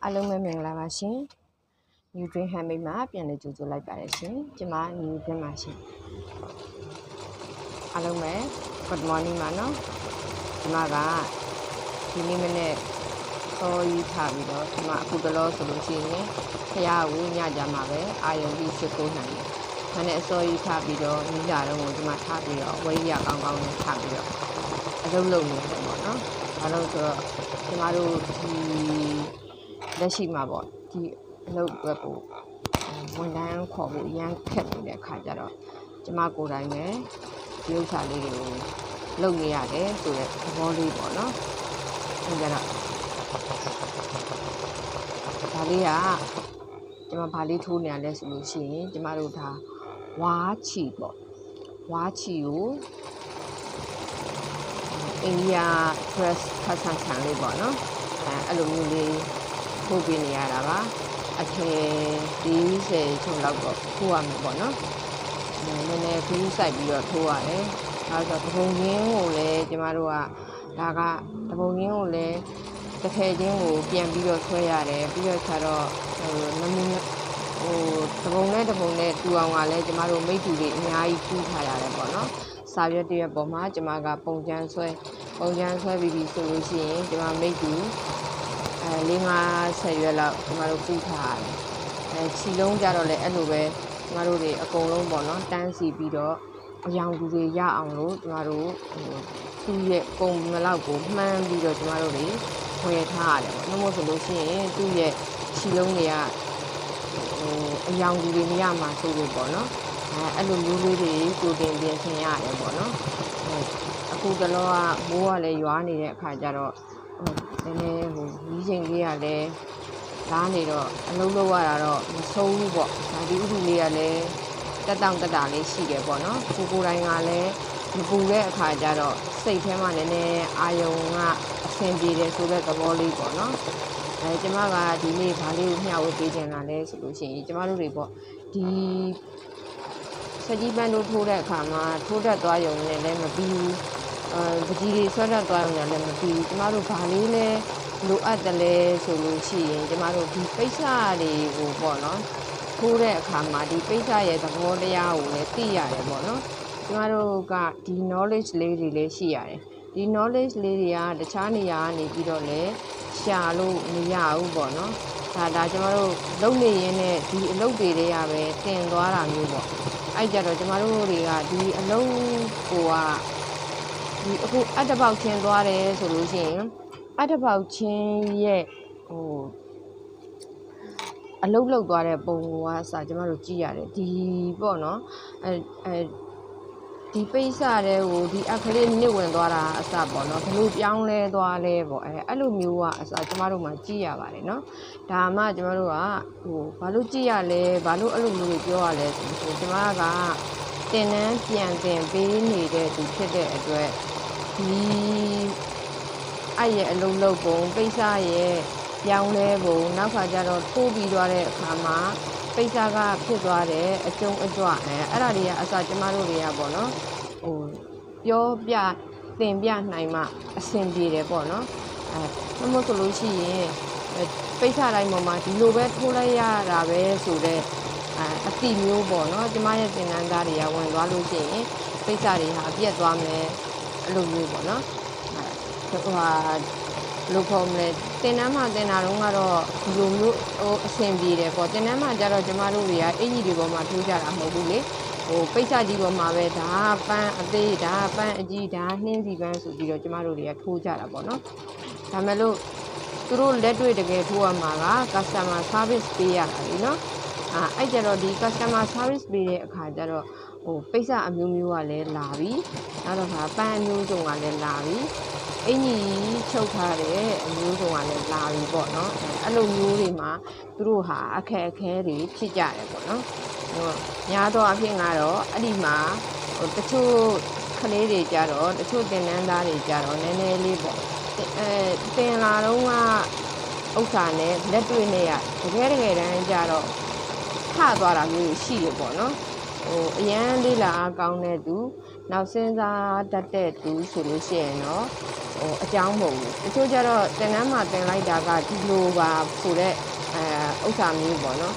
အားလုံးပဲမင်္ဂလာပါရှင် New Dream Handmade မှာပြန်လည်ကြိုဆိုလိုက်ပါတယ်ရှင်ကျွန်မ New Dream ပါရှင်အားလုံးပဲ Good morning ပါနော်ကျွန်မကဒီနေ့မနေ့စောကြီးထားပြီးတော့ကျွန်မအခုတလောဆိုလို့ရှိရင်ဖရားဝေးညကြမှာပဲအာယုံပြီးစစ်ကိုနိုင်တယ်မနေ့အစောကြီးထားပြီးတော့ညကြတော့ကိုကျွန်မထားပြီးတော့ဝေးရကောင်းကောင်းနဲ့ထားပြီးတော့အလုပ်လုပ်နေတယ်ပေါ့နော်အားလုံးဆိုတော့ကျွန်မတို့ဒီလက်ရှိမှာပေါ့ဒီအလုပ်ဘက်ကိုဝန်ထမ်းခေါ်ဖို့ရန်ခက်နေတဲ့အခါကျတော့ကျမကိုယ်တိုင်ပဲဒီဥစ္စာလေးတွေကိုလုပ်နေရတယ်ဆိုတဲ့သဘောလေးပေါ့နော်အဲကြတော့ဒါလေးကကျမဘာလေးထိုးနေရလဲဆိုလို့ရှိရင်ကျမတို့ဒါဝါချီပေါ့ဝါချီကိုအိန္ဒိယ press ခါဆန်ဆန်လေးပေါ့နော်အဲ့လိုမျိုးလေးထိုးပေးနေရတာပါအထည်40ချုံလောက်တော့ထိုးရမှာပေါ့နော်နည်းနည်းခူးဆိုင်ပြီးတော့ထိုးရတယ်ဒါဆိုတပုံချင်းကိုလည်းကျမတို့ကဒါကတပုံချင်းကိုလည်းတစ်ထည်ချင်းကိုပြန်ပြီးတော့ဆွဲရတယ်ပြီးတော့ကျတော့နမင်းတပုံနဲ့တပုံနဲ့တူအောင်ကလည်းကျမတို့မိတ်တူတွေအများကြီးကျူးထားရတယ်ပေါ့နော်စာရွက်တရက်ပေါ်မှာကျမကပုံချမ်းဆွဲပြီးပြီဆိုလို့ရှိရင်ကျမမိတ်တူ50ရွက်လောက်ကျမတို့ပူထားရတယ်ခြီလုံးကြတော့လည်းအဲ့လိုပဲကျမတို့တွေအကုန်လုံးပေါ့နော်တန်းစီပြီးတော့အယောင်သူတွေရအောင်လို့ကျမတို့သူ့ရဲ့ပုံမလောက်ကိုမှန်းပြီးတော့ကျမတို့တွေဝယ်ထားရတယ်ပေါ့နှမို့ဆိုလို့ရှိရင်သူ့ရဲ့ခြီလုံးတွေကအယောင်သူတွေမရမှာဆိုလို့ပေါ့နော်အဲ့လိုမျိုးလေးတွေကိုတင်ပြင်ဆင်ရတယ်ပေါ့နော်အခုတလောကမိုးကလည်းရွာနေတဲ့အခါကျတော့နည်းနည်းမီးချိန်လေးကလည်းလားနေတော့အလုံးလုံးရတာတော့မဆုံးဘူးပေါ့ဒါဒီဥပဒေလေးကလည်းတက်တောင့်တက်တာလေးရှိတယ်ပေါ့နော်ကိုယ်တိုင်ကလည်းမပူတဲ့အခါကျတော့စိတ်ထဲမှာနည်းနည်းအာယုံကအဆင်ပြေတယ်ဆိုတဲ့သဘောလေးပေါ့နော်ကျမကဒီနေ့ဘာလေးကိုမျှဝေပေးချင်တာလဲဆိုလို့ရှိရင်ကျမတို့တွေပေါ့ဒီစကြီးပန်းတို့ထိုးတဲ့အခါမှာထိုးတတ်သွားရုံနဲ့လည်းမပြီးဘူးပကြီးတွေဆွဲတတ်သွားရုံနဲ့လည်းမပြီးဘူးကျမတို့ဘာလေးလဲလိုအပ်တယ်လဲဆိုလို့ရှိရင်ကျမတို့ဒီပိတ်စတွေကိုပေါ့နော်ထိုးတဲ့အခါမှာဒီပိတ်စရဲ့သဘောတရားကိုလည်းသိရတယ်ပေါ့နော်ကျမတို့ကဒီ knowledge လေးတွေလည်းရှိရတယ်ဒီ knowledge လေးတွေကတခြားနေရာကနေပြီးတော့လည်းရှာလို့မရဘူးပေါ့နော်ဒါကျမတို့လုပ်နေရင်းနဲ့ဒီအလုပ်တွေတွေကပဲတင်သွားတာမျိုးပေါ့အဲ့ကြတော့ကျမတို့တွေကဒီအလုပ်ကိုကဒီအခုအတပေါက်ချင်းသွားတယ်ဆိုလို့ရှိရင်အတပေါက်ချင်းရဲ့အလုတ်လောက်သွားတဲ့ပုံကစာကျမတို့ကြည့်ရတယ်ဒီပေါ့နော်ဒီပိတ်စတဲ့ဟိုဒီအခလေးနစ်ဝင်သွားတာအစပေါ့နော်ဘလို့ပြောင်းလဲသွားလဲပေါ့အဲ့လိုမျိုးကအစကျမတို့မှကြည့်ရပါတယ်နော်ဒါမှကျမတို့ကဘာလို့ကြည့်ရလဲဘာလို့အဲ့လိုမျိုးတွေပြောရလဲဆိုတော့ကျမကတင်နှန်းပြန်တင်ပေးနေတဲ့သူဖြစ်တဲ့အတွက်ဒီအဲ့ရဲ့အလုံးလုံးပုံပိတ်စရဲ့ပြောင်းလဲပုံနောက်ခါကျတော့ထိုးပြီးသွားတဲ့အခါမှာပိတ်စကဖြစ်သွားတယ်အကျုံအကြွအဲ့ဒါတွေကအစကျမတို့တွေကပေါ့နော်ပြောပြတင်ပြနိုင်မှအဆင်ပြေတယ်ပေါ့နော်နှမို့ဆိုလို့ရှိရင်ပိတ်စတိုင်းပေါ်မှာဒီလိုပဲထိုးလိုက်ရတာပဲဆိုတော့အတိမျိုးပေါ့နော်ကျမရဲ့သင်တန်းသားတွေကဝင်သွားလို့ရှိရင်ပိတ်စတွေဟာပြက်သွားမယ်အဲ့လိုမျိုးပေါ့နော်လို့ခေါ်မယ်တင်တန်းမှာတင်တာတော့ကတော့ဒီလိုမျိုးအဆင်ပြေတယ်ပေါ့တင်တန်းမှာကျတော့ကျမတို့တွေကအင်ကြီးတွေပေါ်မှာထိုးကြတာမဟုတ်ဘူးလေပိတ်စကြီးပေါ်မှာပဲဒါပန်းအသေးဒါပန်းအကြီးဒါနှင်းစီပန်းဆိုပြီးတော့ကျမတို့တွေကထိုးကြတာပေါ့နော်ဒါမဲ့လို့သူတို့လက်တွေ့တကယ်ထိုးရမှာက customer service ပေးရတာလीနော်အဲ့ကြတော့ဒီ customer service ပေးတဲ့အခါကျတော့ပိတ်စအမျိုးမျိုးကလည်းလာပြီနောက်တော့ပန်းအမျိုးစုံကလည်းလာပြီအင်ကြီးချုပ်ထားတဲ့အမျိုးစုံကလည်းလာပြီပေါ့နော်အဲ့လိုမျိုးတွေမှာသူတို့ဟာအခက်အခဲတွေဖြစ်ကြတယ်ပေါ့နော်များသောအားဖြင့်ကတော့အဲ့ဒီမှာတချို့ကလေးတွေကြတော့တချို့သင်တန်းသားတွေကြတော့နည်းနည်းလေးပေါ့တင်လာတော့ကဥစ္စာနဲ့လက်တွေ့နဲ့ရတကယ်တမ်းကြတော့ထသွားတာမျိုးရှိတယ်ပေါ့နော်အရန်လေးလာကောင်းတဲ့သူ နောက်စဉ်းစားတတ်တဲ့သူဆိုလို့ရှိရင်တော့အကြောင်းမဟုတ်ဘူးတချို့ကျတော့တင်တန်းမှာတင်လိုက်တာကဒီလိုပါဆိုတဲ့ဥစ္စာမျိုးပေါ့နော်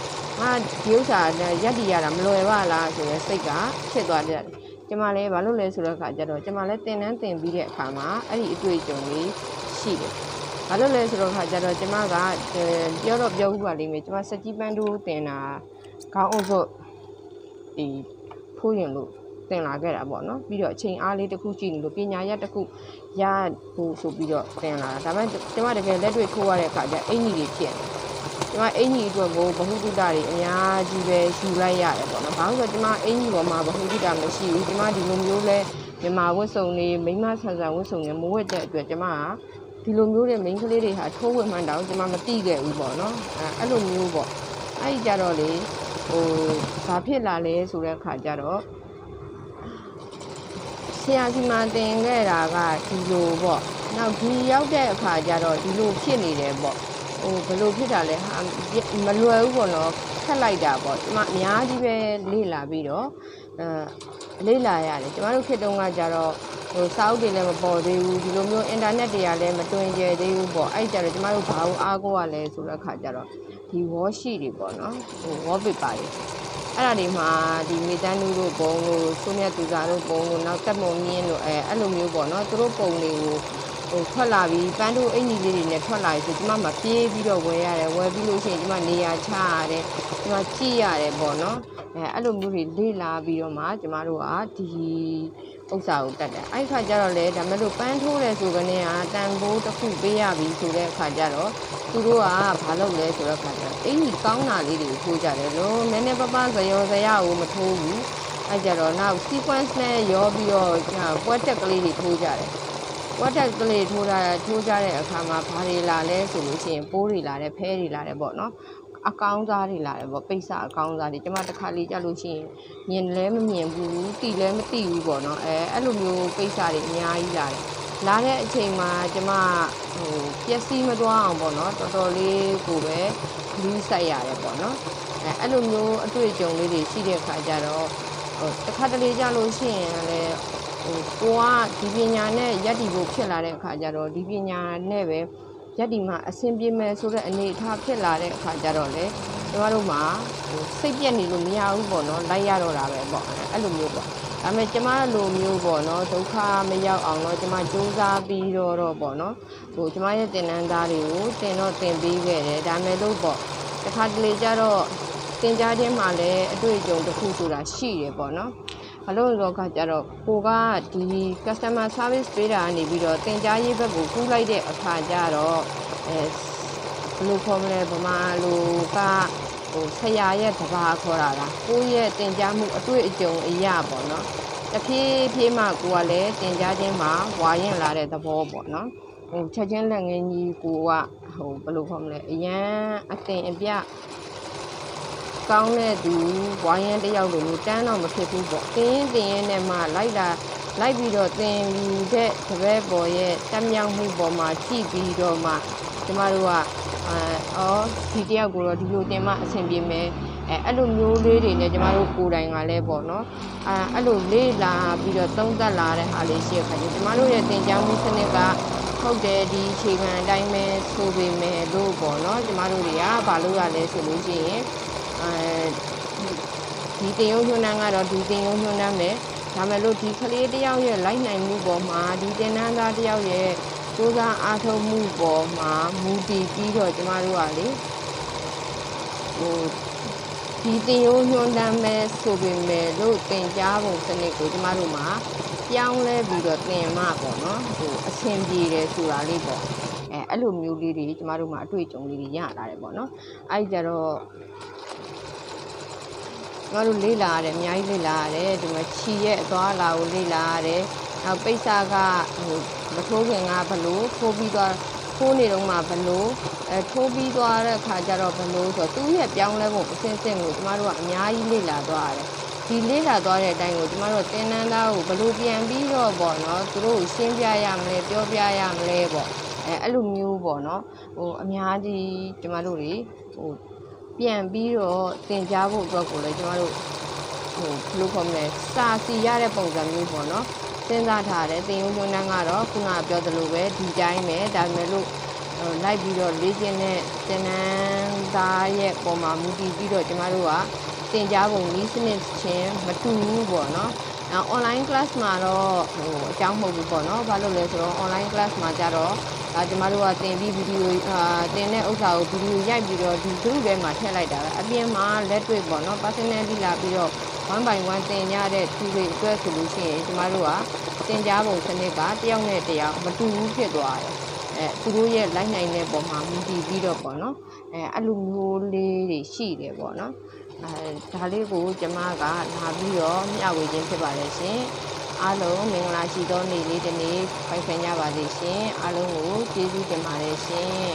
ဒီဥစ္စာရက်တည်ရတာမလွယ်ပါလားဆိုတဲ့စိတ်ကဖြစ်သွားတယ်ကျမလည်းဘာလို့လဲဆိုတော့အခါကျတော့ကျမလည်းတင်တန်းတင်ပြီးတဲ့အခါမှာအဲ့ဒီအတွေ့အကြုံလေးရှိတယ်ဘာလို့လဲဆိုတော့အခါကျတော့ကျမကပြောဥပါလိမ့်မယ်ကျမစက်ကြီးပန်းတိုးတင်တာခေါင်းအုပ်စုဒီဖိုးရင်လို့တင်လာခဲ့တာပေါ့နော်ပြီးတော့အချိန်အားလေးတစ်ခုကြည့်နေလို့ပညာရပ်တစ်ခုရဖို့ဆိုပြီးတော့တင်လာတာဒါပေမဲ့ကျမတကယ်လက်တွေ့ထိုးရတဲ့အခါကျအင်ကြီးတွေဖြစ်နေကျမအင်ကြီးအတွက်ကိုဘ ഹു တုတ္တတွေအများကြီးပဲယူလိုက်ရတယ်ပေါ့နော်ဘာလို့ဆိုတော့ကျမအင်ကြီးပေါ်မှာဘ ഹു တုတ္တမရှိဘူးကျမဒီလိုမျိုးလဲမြန်မာဝတ်စုံတွေမိန်းမဆန်ဆန်ဝတ်စုံတွေမဝတ်တဲ့အတွက်ကျမကဒီလိုမျိုးတဲ့မိန်းကလေးတွေဟာထိုးဝတ်မှန်းတောင်ကျမမသိခဲ့ဘူးပေါ့နော်အဲ့လိုမျိုးပေါ့အဲ့ဒီကြတော့လေဘာဖြစ်လာလဲဆိုတဲ့အခါကျတော့ဆရာစီမံတင်ခဲ့တာကဒီလိုပေါ့နောက်ဒီရောက်တဲ့အခါကျတော့ဒီလိုဖြစ်နေတယ်ပေါ့ဘယ်လိုဖြစ်တာလဲမလွယ်ဘူးပေါ့နော်ခက်လိုက်တာပေါ့ဒီမှာအများကြီးပဲလေ့လာပြီးတော့လေ့လာရတယ်ကျမတို့ခေတ်တုန်းကကြတော့စာအုပ်တွေလည်းမပေါ်သေးဘူးဒီလိုမျိုးအင်တာနက်တွေကလည်းမတွင်ကျယ်သေးဘူးပေါ့အဲ့ကြတော့ကျမတို့ဘာလို့အားကိုးရလဲဆိုတဲ့အခါကျတော့ဒီ worksheet တွေပေါ့နော်wallpaper တွေအဲ့ဒါတွေမှာဒီမေတ္တာနုတို့ပုံတို့ဆိုမြတ်သူစာတို့ပုံတို့နောက်တက်မုံမြင့်တို့အဲ့လိုမျိုးပေါ့နော်သူတို့ပုံတွေကိုထွက်လာပြီးပန်းတို့အင်ကြီးလေးတွေနဲ့ထွက်လာပြီဆိုကျမမပြေးပြီးတော့ဝယ်ရတယ်ဝယ်ပြီးလို့ရှိရင်ကျမနေရာချရတယ်ကျမကြည့်ရတယ်ပေါ့နော်အဲ့လိုမျိုးတွေလေ့လာပြီးတော့မှကျမတို့ကဒီဥစ္စာကိုတတ်တယ်အဲ့ခါကျတော့လေဒါမဲ့လို့ပန်းထိုးတယ်ဆိုကနေကတန်ဖိုးတစ်ခုပေးရပြီဆိုတဲ့အခါကျတော့သူတို့ကဘာလုပ်လဲဆိုတော့အခါကျတော့အင်ကြီးကောင်းတာလေးတွေကိုထိုးကြတယ်လို့နည်းနည်းပပဇယောဇယကိုမထိုးဘူးအဲ့ကြတော့နောက် sequence နဲ့ရောပြီးတော့ပွဲတက်ကလေးတွေထိုးကြတယ်ဝတ်တက်ကလေးထိုးကြတဲ့အခါမှာဘာတွေလာလဲဆိုလို့ရှိရင်ပိုးတွေလာတယ်ဖဲတွေလာတယ်ပေါ့နော်အကောင်းစားတွေလာတယ်ပေါ့ပိတ်စအကောင်းစားတွေကျမတစ်ခါလေးကြလို့ရှိရင်မြင်လဲမမြင်ဘူးတိလဲမတိဘူးပေါ့နော်အဲ့လိုမျိုးပိတ်စတွေအများကြီးလာတဲ့အချိန်မှာကျမပျက်စီးမသွားအောင်ပေါ့နော်တော်တော်လေးကိုပဲလူးဆိုင်ရတယ်ပေါ့နော်အဲ့လိုမျိုးအတွေ့အကြုံလေးတွေရှိတဲ့အခါကျတော့တစ်ခါတလေကြလို့ရှိရင်လည်းကိုကဒီပညာနဲ့ရက်တည်ဖို့ဖြစ်လာတဲ့အခါကျတော့ဒီပညာနဲ့ပဲရက်တည်မှာအဆင်ပြေမယ်ဆိုတဲ့အနေအထားဖြစ်လာတဲ့အခါကျတော့လေကျမတို့မှာစိတ်ပြက်နေလို့မရဘူးပေါ့နော်လိုက်ရတော့တာပဲပေါ့အဲ့လိုမျိုးပေါ့ဒါပေမဲ့ကျမလိုမျိုးပေါ့နော်ဒုက္ခမရောက်အောင်တော့ကျမစူးစမ်းပြီးတော့ပေါ့နော်ကျမရဲ့သင်တန်းသားတွေကိုတင်ပေးခဲ့တယ်ဒါမဲ့လို့ပေါ့တစ်ခါတလေကျတော့သင်ကြားခြင်းမှာလည်းအတွေ့အကြုံတစ်ခုဆိုတာရှိတယ်ပေါ့နော်ဘာလို့လဲကကြတော့ကိုကဒီ customer service ပေးတာကနေပြီးတော့တင် जा ရေးဘက်ကိုကူးလိုက်တဲ့အခါကျတော့ဘယ်လိုခေါ်မလဲဗမာလိုကဆရာရဲ့တဘာခေါ်တာလားကိုရဲ့တင် जा မှုအတွေ့အကြုံအရာပေါ့နော်တဖြည်းဖြည်းမှကိုကလည်းတင် जा ခြင်းမှာဝါရင်လာတဲ့သဘောပေါ့နော်ချက်ချင်းလက်ငင်းကြီးကိုကဘယ်လိုခေါ်မလဲအရန်အတင်အပြကောင်းတဲ့သူဝိုင်းရင်တယောက်လိုမျိုးတန်းတော့မဖြစ်ဘူးပေါ့တင်းရင်နဲ့မှလိုက်ပြီးတော့သင်ယူတဲ့တပည့်ပေါ်ရဲ့တက်မြောက်မှုပေါ်မှာကြည့်ပြီးတော့မှကျမတို့ကဒီတယောက်ကိုတော့ဒီလိုတင်မှအဆင်ပြေမယ်အဲ့လိုမျိုးလေးတွေနဲ့ကျမတို့ကိုယ်တိုင်ကလည်းပေါ့နော်အဲ့လိုလေးလာပြီးတော့သုံးသပ်လာတဲ့ဟာလေးရှိရခါကျကျမတို့ရဲ့သင်ကြားမှုစနစ်ကဟုတ်တယ်ဒီအခြေခံအတိုင်းပဲဆိုပေမဲ့လို့ပေါ့နော်ကျမတို့တွေကဘာလို့ရလဲဆိုလို့ရှိရင်ဒီတင်ရုံညွှန်းနှန်းကတော့ဒီတင်ရုံညွှန်းနှန်းပဲဒါမဲ့လို့ဒီကလေးတယောက်ရဲ့လိုက်နိုင်မှုပေါ်မှာဒီတင်နန်းသားတယောက်ရဲ့စူးစမ်းအားထုတ်မှုပေါ်မှာမူတည်ပြီးတော့ကျမတို့ကလေဒီတင်ရုံညွှန်းနှန်းပဲဆိုပေမဲ့လို့တင်ကြားပုံစနစ်ကိုကျမတို့မှာပြောင်းလဲပြီးတော့သင်မှပေါ့နော်အဆင်ပြေတယ်ဆိုတာလေးပေါ့အဲ့လိုမျိုးလေးတွေကျမတို့မှာအတွေ့အကြုံလေးတွေရလာတယ်ပေါ့နော်အဲ့ကြတော့ကျမတို့လေ့လာရတယ်အများကြီးလေ့လာရတယ်ဒီမှာခြီရဲ့အသွားအလာကိုလေ့လာရတယ်နောက်ပိတ်စာကမထိုးခင်ကဘလို့ထိုးပြီးသွားထိုးနေတော့မှဘလို့ထိုးပြီးသွားတဲ့အခါကျတော့ဘလို့ဆိုတော့သူ့ရဲ့ပြောင်းလဲပုံအဆင့်ဆင့်ကိုကျမတို့ကအများကြီးလေ့လာသွားရတယ်ဒီလေ့လာသွားတဲ့အတိုင်းကိုကျမတို့သင်တန်းသားကိုဘလို့ပြန်ပြီးတော့ပေါ့နော်သူတို့ကိုရှင်းပြရမလဲပြောပြရမလဲပေါ့အဲ့လိုမျိုးပေါ့နော်အများကြီးကျမတို့တွေပြန်ပြီးတော့သင်ကြားဖို့အတွက်ကိုလည်းကျမတို့ လို့ခေါ်မလဲစာစီရတဲ့ပုံစံမျိုးပေါ့နော်စဉ်းစားထားတယ်တင်ယုံညွှန်းတန်းကတော့ခုနကပြောသလိုပဲဒီတိုင်းပဲဒါပေမဲ့လို့လိုက်ပြီးတော့လေ့ကျင့်တဲ့သင်တန်းသားရဲ့ပုံမှာမူတည်ပြီးတော့ကျမတို့ကသင်ကြားပုံနည်းစနစ်ချင်းမတူဘူးပေါ့နော်online class မှာတော့အကြောင်းမဟုတ်ဘူးပေါ့နော်ဘာလို့လဲဆိုတော့ online class မှာကြတော့ကျမတို့ကသင်ပြီးဗီဒီယိုသင်တဲ့ဥစ္စာကိုဗီဒီယိုရိုက်ပြီးတော့ဒီ group ထဲမှာထည့်လိုက်တာပဲအပြင်မှာလက်တွေ့ပေါ့နော် personality လာပြီးတော့ 1 by 1သင်ရတဲ့သူတွေအတွက်ဆိုလို့ရှိရင်ကျမတို့ကသင်ကြားပုံစနစ်ကတယောက်နဲ့တယောက်မတူဘူးဖြစ်သွားတယ်သူတို့ရဲ့လိုက်နိုင်တဲ့ပုံမှာမူတည်ပြီးတော့ပေါ့နော်အဲ့လိုမျိုးလေးတွေရှိတယ်ပေါ့နော်ဒါလေးကိုကျမကလာပြီးတော့မျှဝေခြင်းဖြစ်ပါတယ်ရှင်အားလုံးမင်္ဂလာရှိသောနေ့လေးတစ်နေ့ပိုင်ဆိုင်ကြပါစေရှင်အားလုံးကိုကျေးဇူးတင်ပါတယ်ရှင်